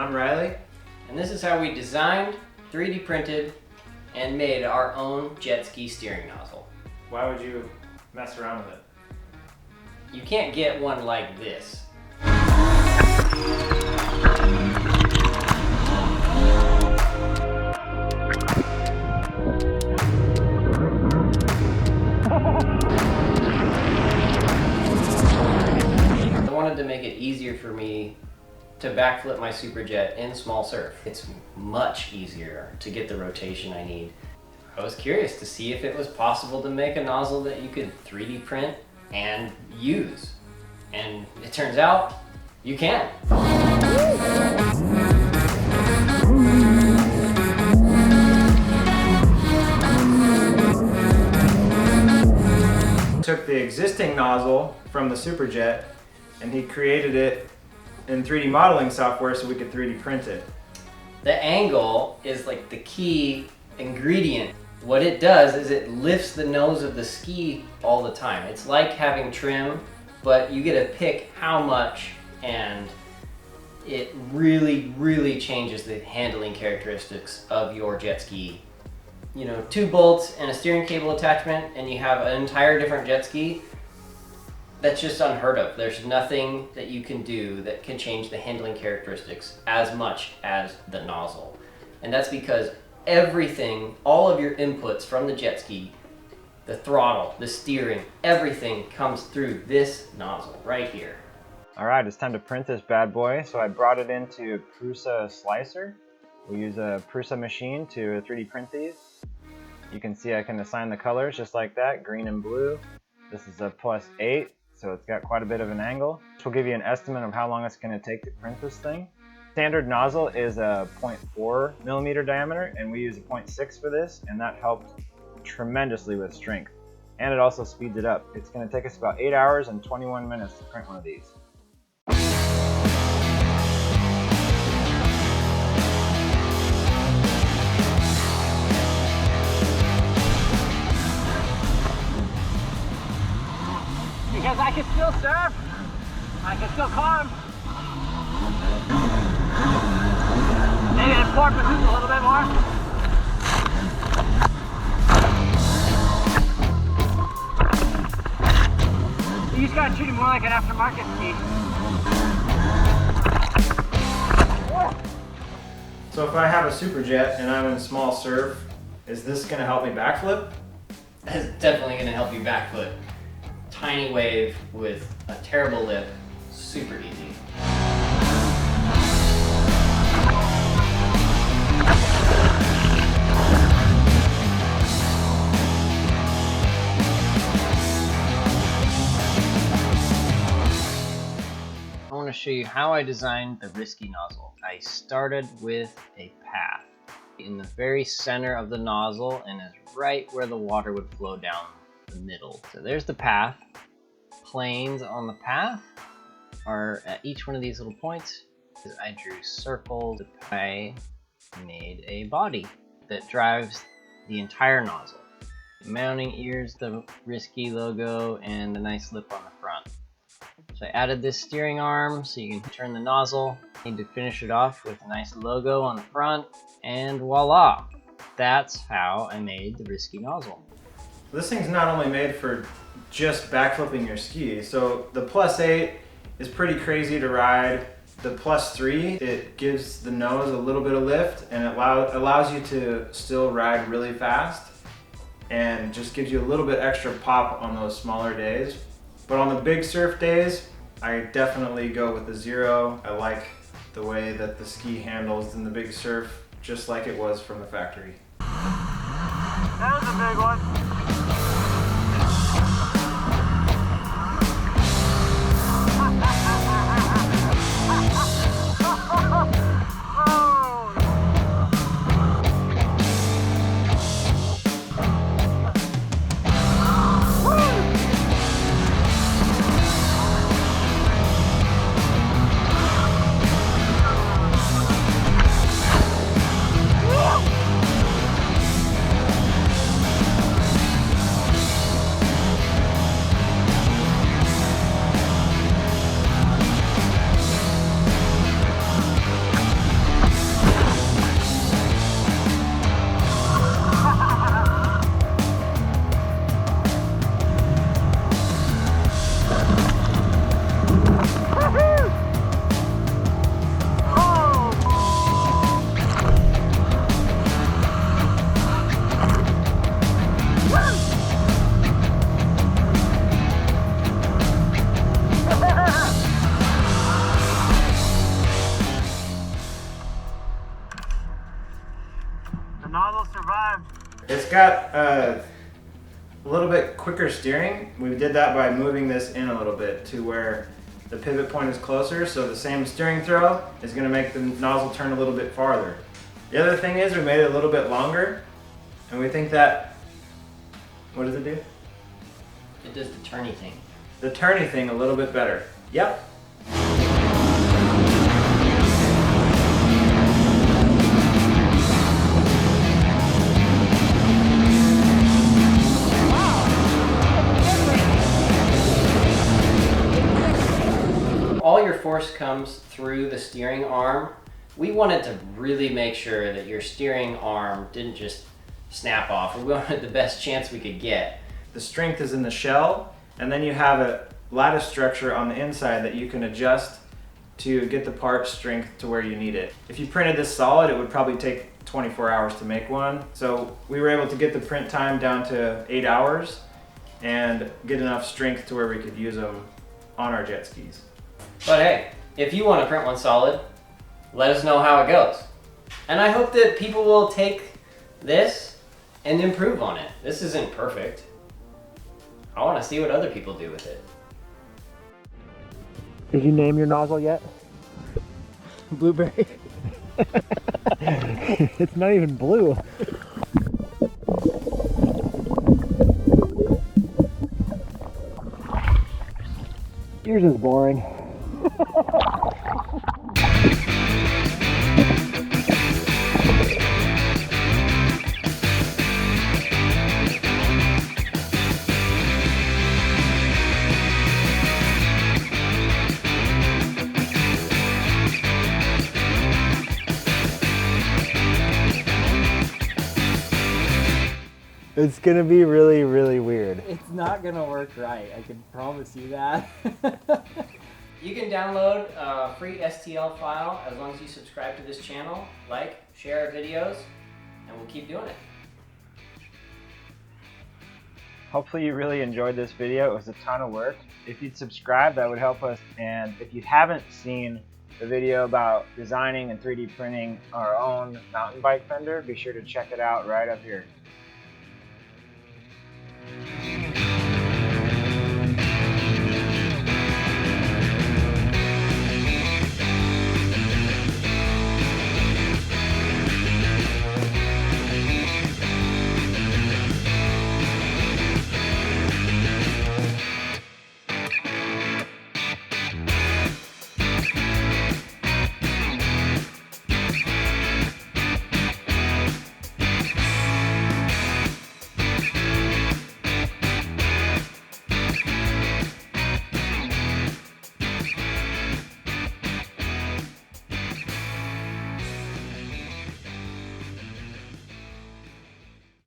I'm Riley. And this is how we designed, 3D printed, and made our own Jetski steering nozzle. Why would you mess around with it? You can't get one like this. I wanted to make it easier for me to backflip my Superjet in small surf. It's much easier to get the rotation I need. I was curious to see if it was possible to make a nozzle that you could 3D print and use. And it turns out you can. Took the existing nozzle from the Superjet and he created it in 3D modeling software so we could 3D print it. The angle is like the key ingredient. What it does is it lifts the nose of the ski all the time. It's like having trim, but you get to pick how much, and it really, really changes the handling characteristics of your jet ski. You know, 2 bolts and a steering cable attachment, and you have an entire different jet ski. That's just unheard of. There's nothing that you can do that can change the handling characteristics as much as the nozzle. And that's because everything, all of your inputs from the jet ski, the throttle, the steering, everything comes through this nozzle right here. Alright, it's time to print this bad boy. So I brought it into Prusa Slicer. We use a Prusa machine to 3D print these. You can see I can assign the colors just like that, green and blue. This is a +8, so it's got quite a bit of an angle. This will give you an estimate of how long it's going to take to print this thing. Standard nozzle is a 0.4 millimeter diameter, and we use a 0.6 for this, and that helped tremendously with strength. And it also speeds it up. It's going to take us about 8 hours and 21 minutes to print one of these. Because I can still surf, I can still climb. Maybe in porpoise a little bit more. You just gotta treat it more like an aftermarket ski. So if I have a Superjet and I'm in small surf, is this going to help me backflip? That's definitely gonna help you backflip. Tiny wave with a terrible lip, super easy. I want to show you how I designed the risky nozzle. I started with a path in the very center of the nozzle, and is right where the water would flow down the middle. So there's the path. Planes on the path are at each one of these little points. I drew circles. I made a body that drives the entire nozzle. Mounting ears, the Risky logo, and a nice lip on the front. So I added this steering arm so you can turn the nozzle. Need to finish it off with a nice logo on the front, and voila! That's how I made the Risky nozzle. This thing's not only made for just backflipping your ski. So the +8 is pretty crazy to ride. The +3, it gives the nose a little bit of lift and it allows you to still ride really fast and just gives you a little bit extra pop on those smaller days. But on the big surf days, I definitely go with the 0. I like the way that the ski handles in the big surf, just like it was from the factory. That was a big one. The nozzle survived. It's got a little bit quicker steering. We did that by moving this in a little bit to where the pivot point is closer, so the same steering throw is going to make the nozzle turn a little bit farther. The other thing is we made it a little bit longer, and we think that, what does it do? It does the turny thing. The turny thing a little bit better. Yep. All your force comes through the steering arm. We wanted to really make sure that your steering arm didn't just snap off. We wanted the best chance we could get. The strength is in the shell, and then you have a lattice structure on the inside that you can adjust to get the part strength to where you need it. If you printed this solid, it would probably take 24 hours to make one. So we were able to get the print time down to 8 hours and get enough strength to where we could use them on our jet skis. But hey, if you want to print one solid, let us know how it goes. And I hope that people will take this and improve on it. This isn't perfect. I want to see what other people do with it. Did you name your nozzle yet? Blueberry. It's not even blue. Yours is boring. It's gonna be really, really weird. It's not gonna work right, I can promise you that. You can download a free STL file as long as you subscribe to this channel, like, share our videos, and we'll keep doing it. Hopefully you really enjoyed this video. It was a ton of work. If you'd subscribe, that would help us. And if you haven't seen the video about designing and 3D printing our own mountain bike fender, be sure to check it out right up here.